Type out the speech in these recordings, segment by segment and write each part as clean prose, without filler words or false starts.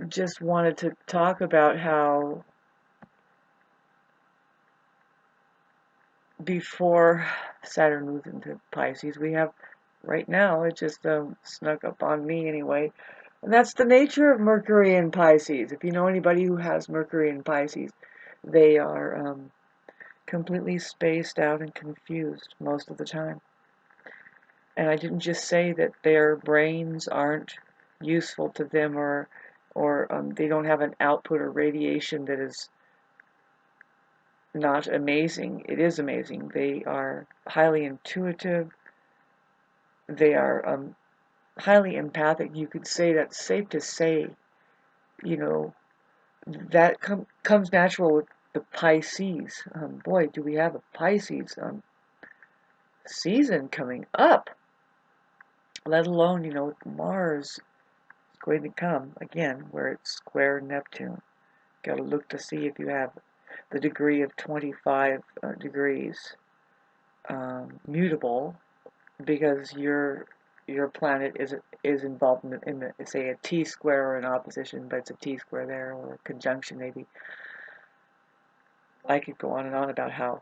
just wanted to talk about how before Saturn moves into Pisces, we have, right now, it just snuck up on me anyway, and that's the nature of Mercury in Pisces. If you know anybody who has Mercury in Pisces, they are completely spaced out and confused most of the time. And I didn't just say that their brains aren't useful to them, or they don't have an output or radiation that is not amazing. It is amazing. They are highly intuitive. They are highly empathic. You could say that's safe to say. You know, that comes natural with the Pisces. Boy, do we have a Pisces season coming up. Let alone, with Mars is going to come again, where it's square Neptune. Got to look to see if you have the degree of 25 degrees mutable, because your planet is involved in the say a T square or an opposition, but it's a T square there, or a conjunction maybe. I could go on and on about how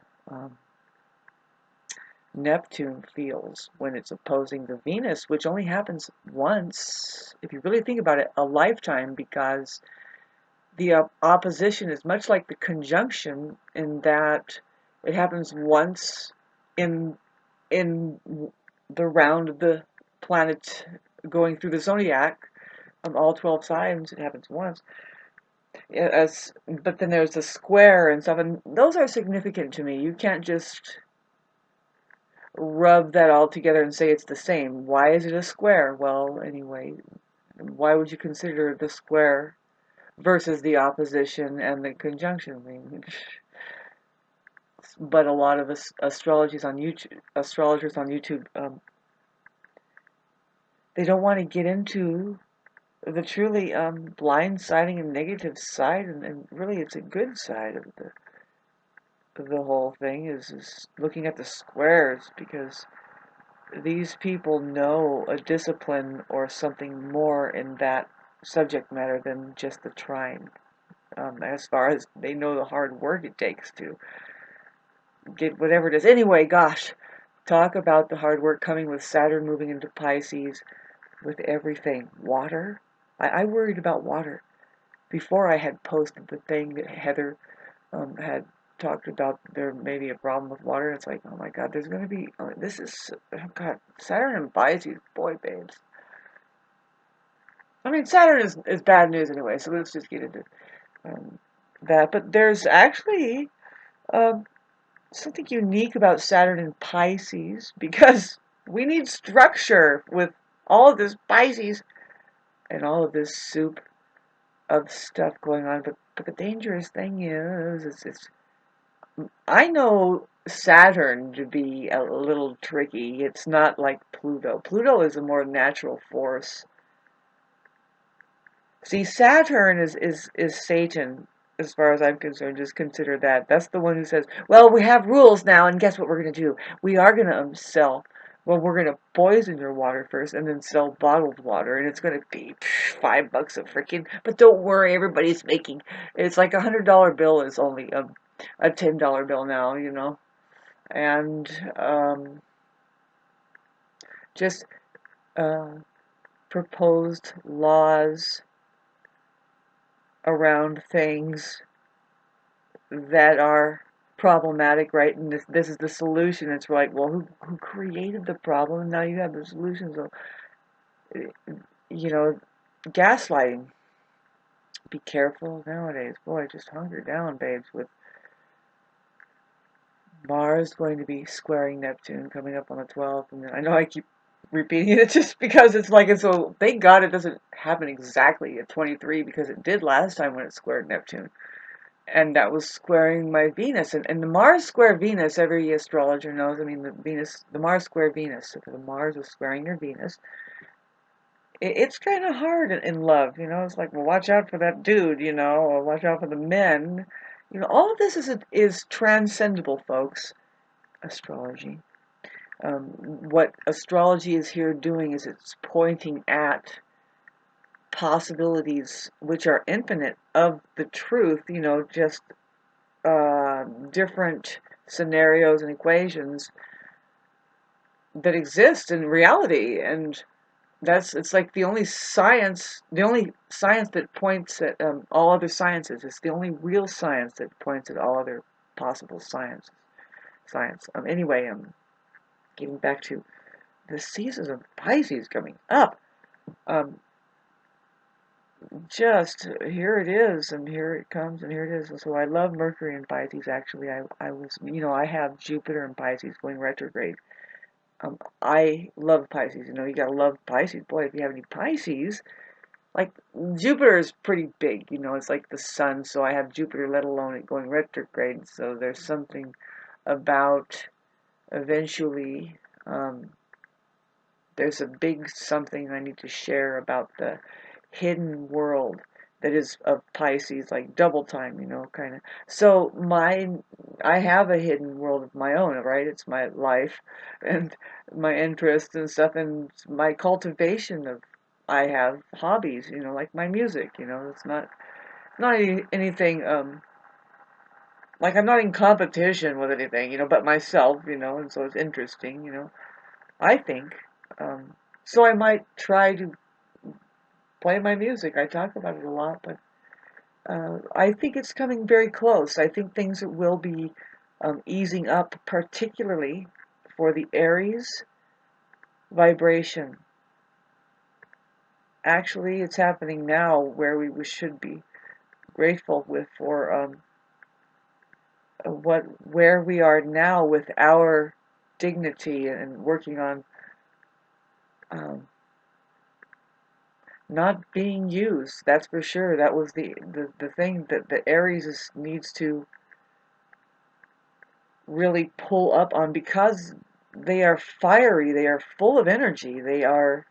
Neptune feels when it's opposing the Venus, which only happens once, if you really think about it, a lifetime, because the opposition is much like the conjunction in that it happens once in the round of the planet going through the zodiac. All 12 signs, it happens once. But then there's the square and stuff, and those are significant to me. You can't just rub that all together and say it's the same. Why is it a square? Well, anyway, why would you consider the square versus the opposition and the conjunction? I mean, but a lot of astrologers on YouTube, they don't want to get into the truly blindsiding and negative side, and really it's a good side of the whole thing is looking at the squares, because these people know a discipline or something more in that subject matter than just the trine. As far as they know the hard work it takes to get whatever it is. Anyway, gosh, talk about the hard work coming with Saturn moving into Pisces, with everything. Water. I worried about water before I had posted the thing that Heather had talked about. There may be a problem with water. It's like, oh my God, there's going to be, this is, oh God, Saturn and Pisces, boy, babes. I mean, Saturn is bad news anyway, so let's just get into that. But there's actually something unique about Saturn and Pisces, because we need structure with all of this Pisces and all of this soup of stuff going on. But the dangerous thing is, I know Saturn to be a little tricky. It's not like Pluto. Pluto is a more natural force. See, Saturn is Satan, as far as I'm concerned. Just consider that. That's the one who says, well, we have rules now, and guess what we're going to do? We are going to sell. Well, we're going to poison your water first, and then sell bottled water, and it's going to be $5 a freaking. But don't worry, everybody's making. It's like $100 bill is only a $10 bill now, and just proposed laws around things that are problematic, right? And this is the solution. It's like, well, who created the problem? And now you have the solution. So, gaslighting. Be careful nowadays. Boy, just hunker down, babes, with Mars going to be squaring Neptune coming up on the 12th. And I know I keep repeating it just because it's like, so thank God it doesn't happen exactly at 23, because it did last time when it squared Neptune. And that was squaring my Venus. And the Mars square Venus, every astrologer knows, I mean, the Mars square Venus, if the Mars is squaring your Venus, it's kind of hard in love, it's like, well, watch out for that dude, or watch out for the men. All of this is transcendable, folks, astrology. What astrology is here doing is it's pointing at possibilities, which are infinite, of the truth, just different scenarios and equations that exist in reality. And it's like the only science that points at all other sciences. It's the only real science that points at all other possible science. Anyway, getting back to the seasons of Pisces coming up. Um, just here it is, and here it comes, and here it is. And so I love Mercury in Pisces. Actually, I was, I have Jupiter in Pisces going retrograde. I love Pisces. You gotta love Pisces. Boy, if you have any Pisces, like Jupiter is pretty big. It's like the sun. So I have Jupiter, let alone it going retrograde. So there's something about eventually. There's a big something I need to share about the hidden world that is of Pisces, like double time, kind of. So I have a hidden world of my own, right? It's my life and my interests and stuff, and my cultivation of. I have hobbies, like my music. It's not anything. Like I'm not in competition with anything, but myself, and so it's interesting, I think. Um, so I might try to play my music. I talk about it a lot, but I think it's coming very close. I think things will be easing up, particularly for the Aries vibration. Actually, it's happening now where we should be grateful for where we are now with our dignity and working on um, not being used. That's for sure. That was the thing that the Aries needs to really pull up on, because they are fiery, they are full of energy, they are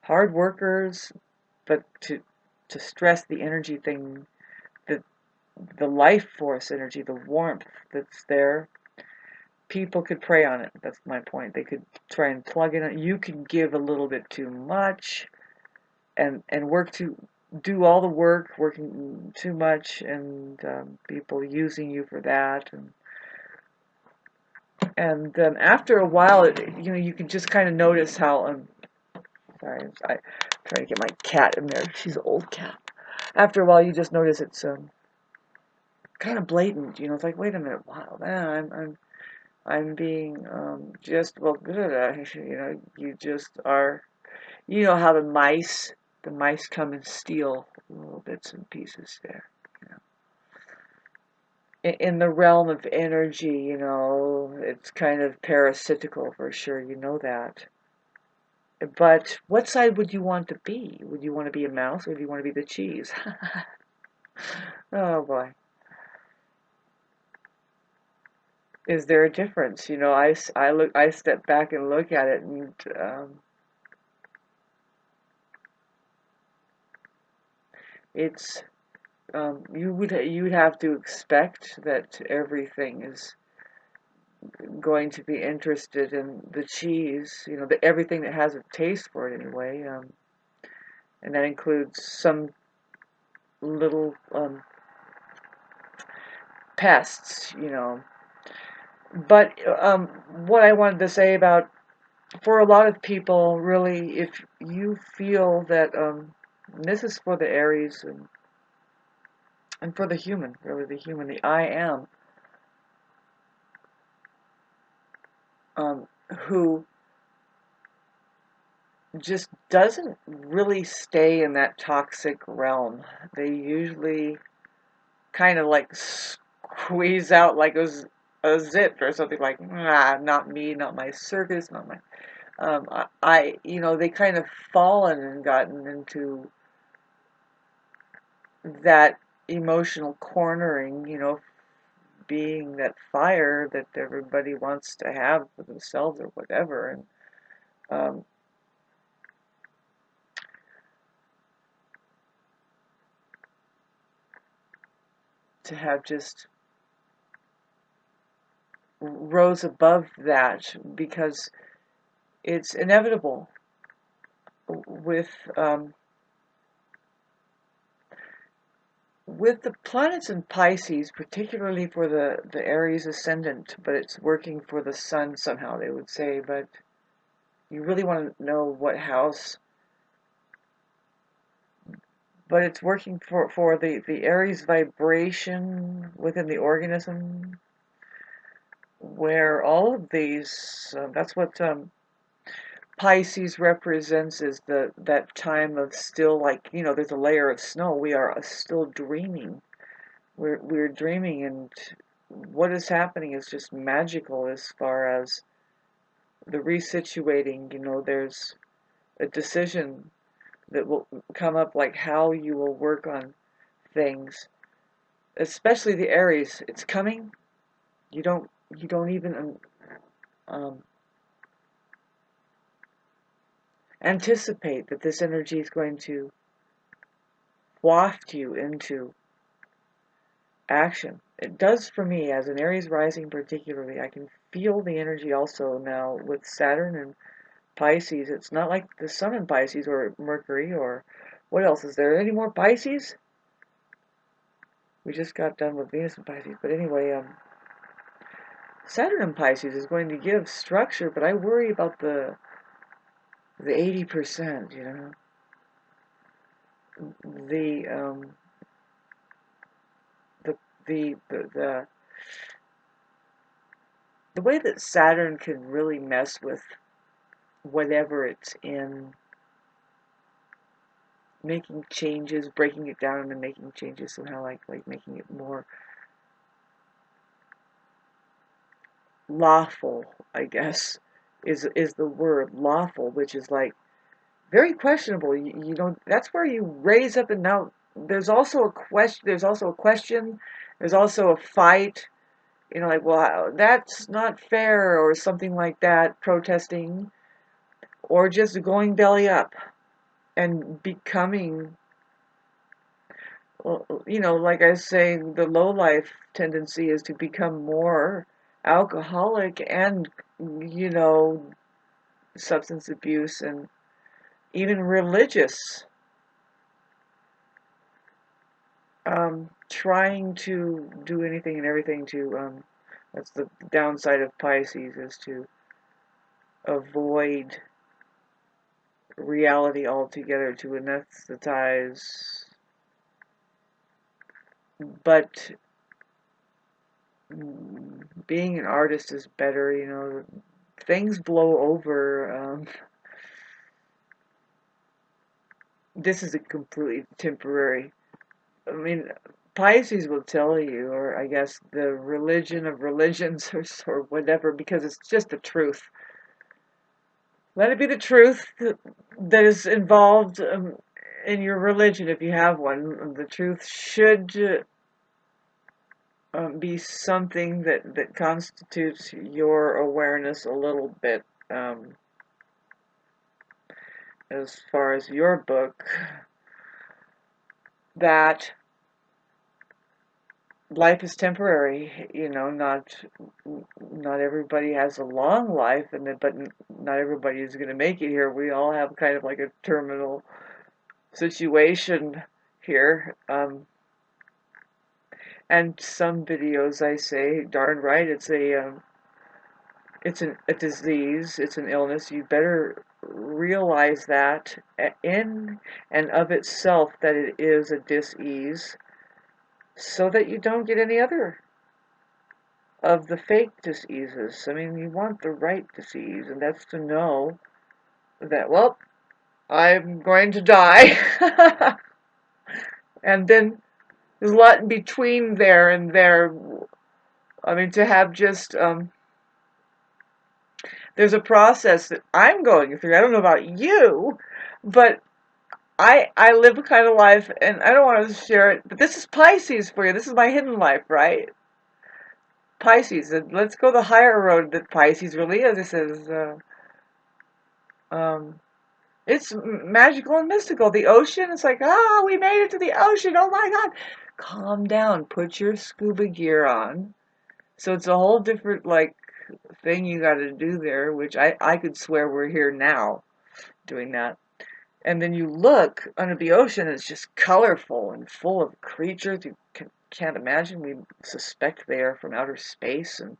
hard workers, but to stress the energy thing, the the life force energy, the warmth that's there, people could prey on it. That's my point. They could try and plug in it. You can give a little bit too much and work to do all the work, working too much, and people using you for that, and after a while, you can just kind of notice how. Sorry, I trying to get my cat in there. She's an old cat. After a while, you just notice it's kind of blatant. It's like, wait a minute, wow, man, I'm being just well good. You just are. You know how the mice come and steal little bits and pieces there. In the realm of energy, it's kind of parasitical for sure. You know that. But what side would you want to be? Would you want to be a mouse, or do you want to be the cheese? Oh boy. Is there a difference? I step back and look at it, and it's you'd have to expect that everything is going to be interested in the cheese. Everything that has a taste for it anyway, and that includes some little pests. But what I wanted to say about, for a lot of people, really, if you feel that this is for the Aries and for the human, really the I am, who just doesn't really stay in that toxic realm. They usually kind of like squeeze out like a zip or something, like, nah, not me, not my circus, not my. They kind of fallen and gotten into that emotional cornering, being that fire that everybody wants to have for themselves or whatever, and to have just rose above that, because it's inevitable. with the planets in Pisces, particularly for the Aries ascendant, but it's working for the sun somehow, they would say, but you really want to know what house. But it's working for the Aries vibration within the organism, where all of these, that's what Pisces represents, is that time of still, like, there's a layer of snow. We are still dreaming. We're dreaming, and what is happening is just magical as far as the resituating. There's a decision that will come up, like how you will work on things, especially the Aries. It's coming. You don't even um, anticipate that this energy is going to waft you into action. It does for me, as an Aries rising particularly. I can feel the energy also now with Saturn and Pisces. It's not like the Sun in Pisces or Mercury or what else is there? Any more Pisces? We just got done with Venus in Pisces, but anyway, Saturn in Pisces is going to give structure, but I worry about the 80%. The the the the the way that Saturn can really mess with whatever it's in, making changes, breaking it down, and then making changes somehow, like making it more lawful, I guess, is the word lawful, which is like very questionable. You don't. That's where you raise up, and now there's also a question. There's also a question. There's also a fight. Like, well, that's not fair, or something like that. Protesting, or just going belly up and becoming. Like I say, the low life tendency is to become more alcoholic and, substance abuse and even religious, trying to do anything and everything to, that's the downside of Pisces, is to avoid reality altogether, to anesthetize. But being an artist is better. Things blow over. This is a completely temporary. I mean, Pisces will tell you, or I guess the religion of religions, or whatever, because it's just the truth. Let it be the truth that is involved in your religion, if you have one. The truth should be something that constitutes your awareness a little bit, as far as your book, that life is temporary. Not everybody has a long life, but not everybody is going to make it here. We all have kind of like a terminal situation here. And some videos I say, darn right, it's a disease, it's an illness. You better realize that in and of itself, that it is a dis-ease, so that you don't get any other of the fake diseases. I mean, you want the right disease, and that's to know that, well, I'm going to die. And then there's a lot in between there and there. I mean, to have just, there's a process that I'm going through. I don't know about you, but I live a kind of life, and I don't want to share it, but this is Pisces for you. This is my hidden life, right? Pisces, and let's go the higher road that Pisces really is. This is, um, it's magical and mystical. The ocean, it's like, we made it to the ocean. Oh my God. Calm down. Put your scuba gear on. So it's a whole different, like, thing you got to do there, which I could swear we're here now doing that. And then you look under the ocean, it's just colorful and full of creatures you can't imagine. We suspect they are from outer space, and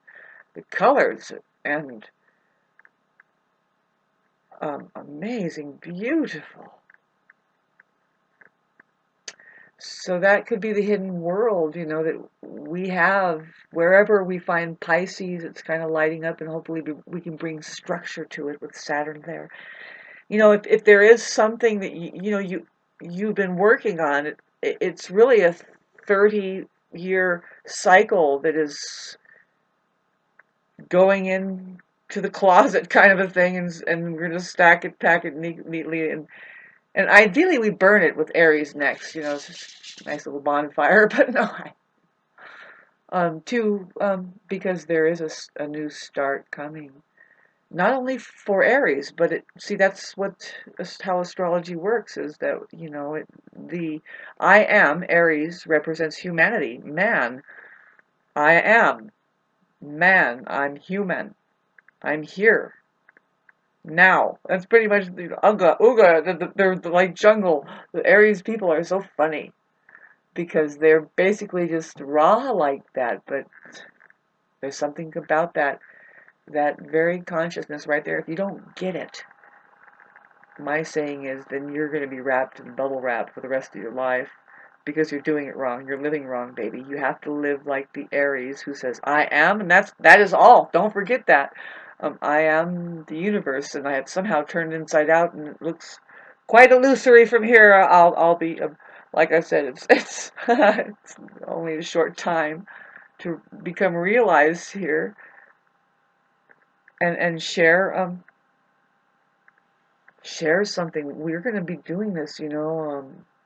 the colors and amazing, beautiful. So that could be the hidden world, that we have. Wherever we find pIScEs, it's kind of lighting up, and hopefully we can bring structure to it with Saturn there. If there is something that you've been working on, it's really a 30-year cycle that is going in to the closet kind of a thing, and we're going to pack it neatly, and ideally we burn it with Aries next. It's just a nice little bonfire. But no, because there is a new start coming. Not only for Aries, but that's how astrology works, is that, the I am, Aries, represents humanity, man. I am, man, I'm human. I'm here. Now. That's pretty much the Uga, they're like jungle. The Aries people are so funny, because they're basically just raw like that, but there's something about that very consciousness right there. If you don't get it, my saying is, then you're going to be wrapped in bubble wrap for the rest of your life, because you're doing it wrong. You're living wrong, baby. You have to live like the Aries who says, I am, and that is all. Don't forget that. I am the universe, and I have somehow turned inside out, and it looks quite illusory from here. I'll be, like I said, it's it's only a short time to become realized here, and share something. We're going to be doing this,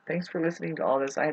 thanks for listening to all this. I